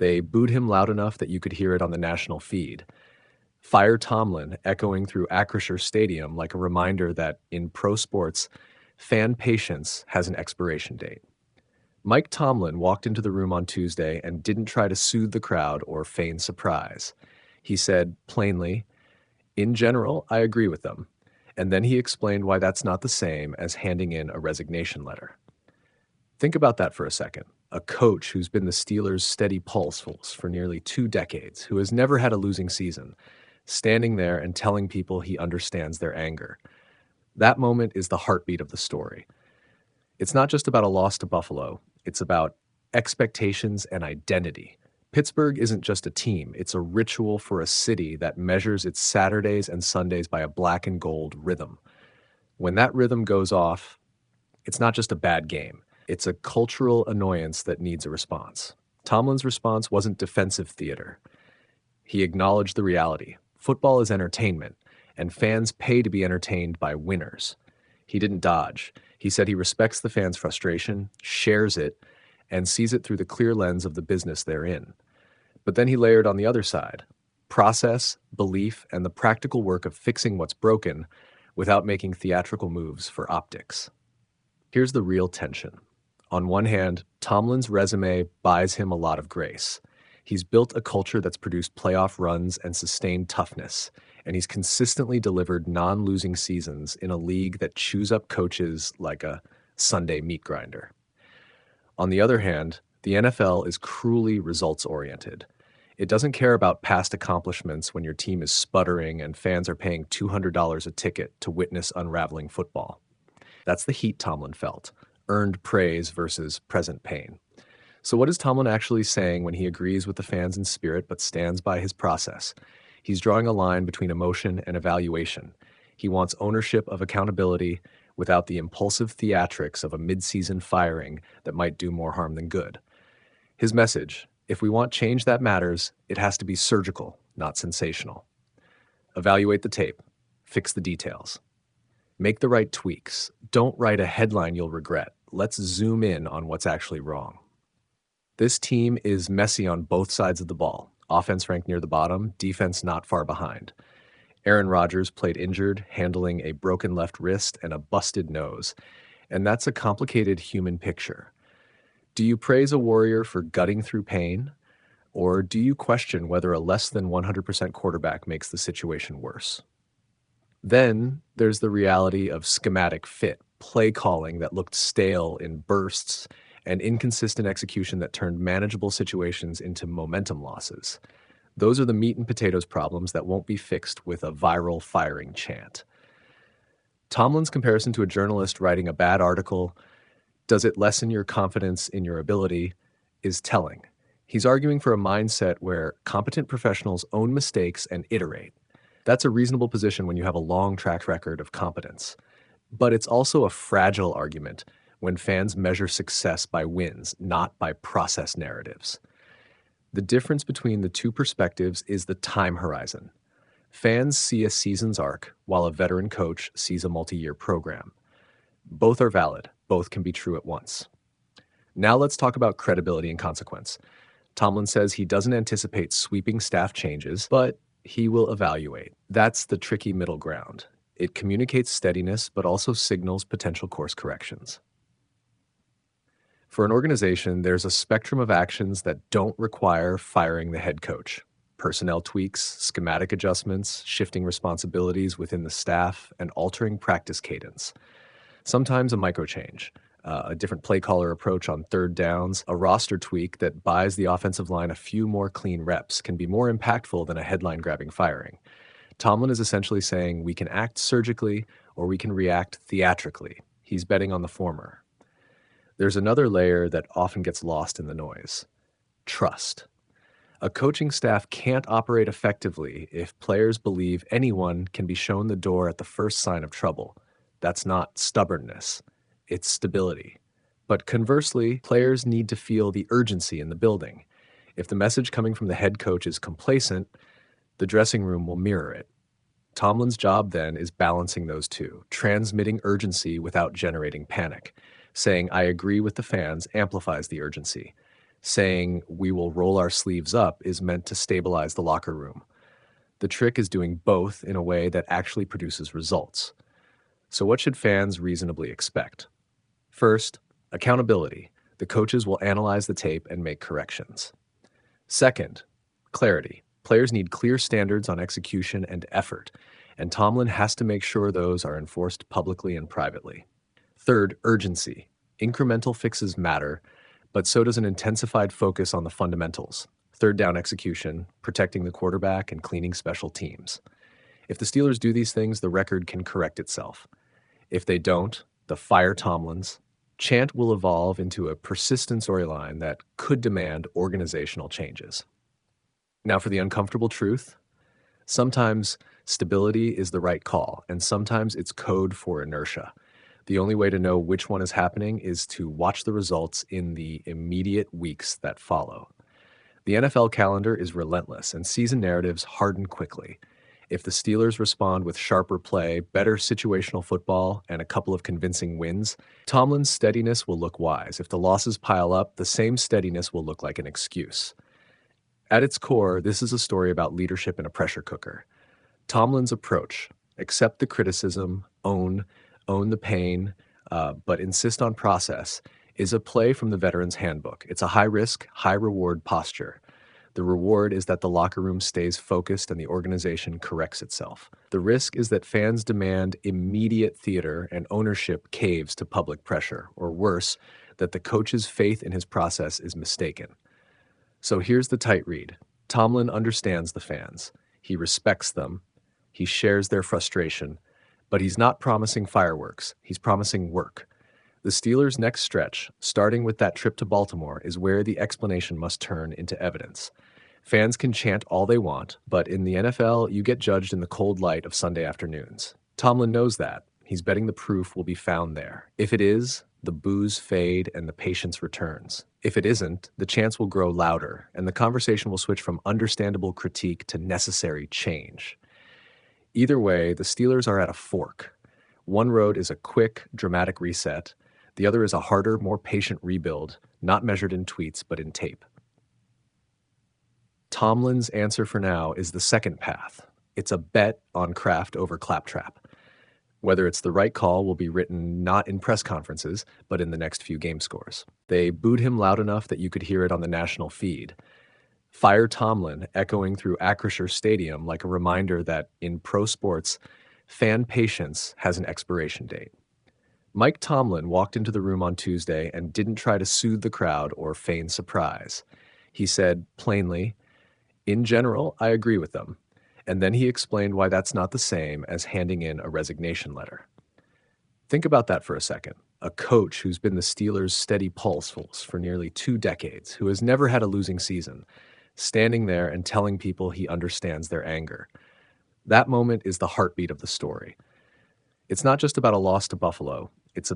They booed him loud enough that you could hear it on the national feed. Fire Tomlin echoing through Acrisure Stadium like a reminder that in pro sports, fan patience has an expiration date. Mike Tomlin walked into the room on Tuesday and didn't try to soothe the crowd or feign surprise. He said plainly, "In general, I agree with them." And then he explained why that's not the same as handing in a resignation letter. Think about that for a second. A coach who's been the Steelers' steady pulse for nearly 2 decades, who has never had a losing season, standing there and telling people he understands their anger. That moment is the heartbeat of the story. It's not just about a loss to Buffalo, it's about expectations and identity. Pittsburgh isn't just a team, it's a ritual for a city that measures its Saturdays and Sundays by a black and gold rhythm. When that rhythm goes off, it's not just a bad game. It's a cultural annoyance that needs a response. Tomlin's response wasn't defensive theater. He acknowledged the reality. Football is entertainment, and fans pay to be entertained by winners. He didn't dodge. He said he respects the fans' frustration, shares it, and sees it through the clear lens of the business they're in. But then he layered on the other side: process, belief, and the practical work of fixing what's broken without making theatrical moves for optics. Here's the real tension. On one hand, Tomlin's resume buys him a lot of grace. He's built a culture that's produced playoff runs and sustained toughness, and he's consistently delivered non-losing seasons in a league that chews up coaches like a Sunday meat grinder. On the other hand, the NFL is cruelly results-oriented. It doesn't care about past accomplishments when your team is sputtering and fans are paying $200 a ticket to witness unraveling football. That's the heat Tomlin felt: earned praise versus present pain. So what is Tomlin actually saying when he agrees with the fans in spirit but stands by his process? He's drawing a line between emotion and evaluation. He wants ownership of accountability without the impulsive theatrics of a mid-season firing that might do more harm than good. His message: if we want change that matters, it has to be surgical, not sensational. Evaluate the tape. Fix the details. Make the right tweaks. Don't write a headline you'll regret. Let's zoom in on what's actually wrong. This team is messy on both sides of the ball. Offense ranked near the bottom, defense not far behind. Aaron Rodgers played injured, handling a broken left wrist and a busted nose. And that's a complicated human picture. Do you praise a warrior for gutting through pain? Or do you question whether a less than 100% quarterback makes the situation worse? Then there's the reality of schematic fit, play calling that looked stale in bursts, and inconsistent execution that turned manageable situations into momentum losses. Those are the meat and potatoes problems that won't be fixed with a viral firing chant. Tomlin's comparison to a journalist writing a bad article, does it lessen your confidence in your ability, is telling. He's arguing for a mindset where competent professionals own mistakes and iterate. That's a reasonable position when you have a long track record of competence. But it's also a fragile argument when fans measure success by wins, not by process narratives. The difference between the two perspectives is the time horizon. Fans see a season's arc, while a veteran coach sees a multi-year program. Both are valid. Both can be true at once. Now let's talk about credibility and consequence. Tomlin says he doesn't anticipate sweeping staff changes, but he will evaluate. That's the tricky middle ground. It communicates steadiness, but also signals potential course corrections. For an organization, there's a spectrum of actions that don't require firing the head coach. Personnel tweaks, schematic adjustments, shifting responsibilities within the staff, and altering practice cadence. Sometimes a microchange, a different play caller approach on third downs, a roster tweak that buys the offensive line a few more clean reps can be more impactful than a headline-grabbing firing. Tomlin is essentially saying we can act surgically or we can react theatrically. He's betting on the former. There's another layer that often gets lost in the noise: trust. A coaching staff can't operate effectively if players believe anyone can be shown the door at the first sign of trouble. That's not stubbornness, it's stability. But conversely, players need to feel the urgency in the building. If the message coming from the head coach is complacent, the dressing room will mirror it. Tomlin's job then is balancing those two, transmitting urgency without generating panic. Saying "I agree with the fans" amplifies the urgency. Saying, "We will roll our sleeves up," is meant to stabilize the locker room. The trick is doing both in a way that actually produces results. So, what should fans reasonably expect? First, accountability. The coaches will analyze the tape and make corrections. Second, clarity. Players need clear standards on execution and effort, and Tomlin has to make sure those are enforced publicly and privately. Third, urgency. Incremental fixes matter, but so does an intensified focus on the fundamentals: third down execution, protecting the quarterback, and cleaning special teams. If the Steelers do these things, the record can correct itself. If they don't, the fire Tomlins. Chant will evolve into a persistent storyline that could demand organizational changes. Now, for the uncomfortable truth, sometimes stability is the right call, and sometimes it's code for inertia. The only way to know which one is happening is to watch the results in the immediate weeks that follow. The NFL calendar is relentless, and season narratives harden quickly. If the Steelers respond with sharper play, better situational football, and a couple of convincing wins, Tomlin's steadiness will look wise. If the losses pile up, the same steadiness will look like an excuse. At its core, this is a story about leadership in a pressure cooker. Tomlin's approach: accept the criticism, own the pain, but insist on process, is a play from the Veteran's Handbook. It's a high-risk, high-reward posture. The reward is that the locker room stays focused and the organization corrects itself. The risk is that fans demand immediate theater and ownership caves to public pressure, or worse, that the coach's faith in his process is mistaken. So here's the tight read. Tomlin understands the fans. He respects them. He shares their frustration. But he's not promising fireworks. He's promising work. The Steelers' next stretch, starting with that trip to Baltimore, is where the explanation must turn into evidence. Fans can chant all they want, but in the NFL, you get judged in the cold light of Sunday afternoons. Tomlin knows that. He's betting the proof will be found there. If it is, the boos fade and the patience returns. If it isn't, the chants will grow louder, and the conversation will switch from understandable critique to necessary change. Either way, the Steelers are at a fork. One road is a quick, dramatic reset. The other is a harder, more patient rebuild, not measured in tweets, but in tape. Tomlin's answer for now is the second path. It's a bet on craft over claptrap. Whether it's the right call will be written not in press conferences, but in the next few game scores. They booed him loud enough that you could hear it on the national feed. Fire Tomlin echoing through Acrisure Stadium like a reminder that in pro sports, fan patience has an expiration date. Mike Tomlin walked into the room on Tuesday and didn't try to soothe the crowd or feign surprise. He said plainly, "In general, I agree with them." And then he explained why that's not the same as handing in a resignation letter. Think about that for a second. A coach who's been the Steelers' steady pulse for nearly 2 decades, who has never had a losing season, standing there and telling people he understands their anger. That moment is the heartbeat of the story. It's not just about a loss to Buffalo. It's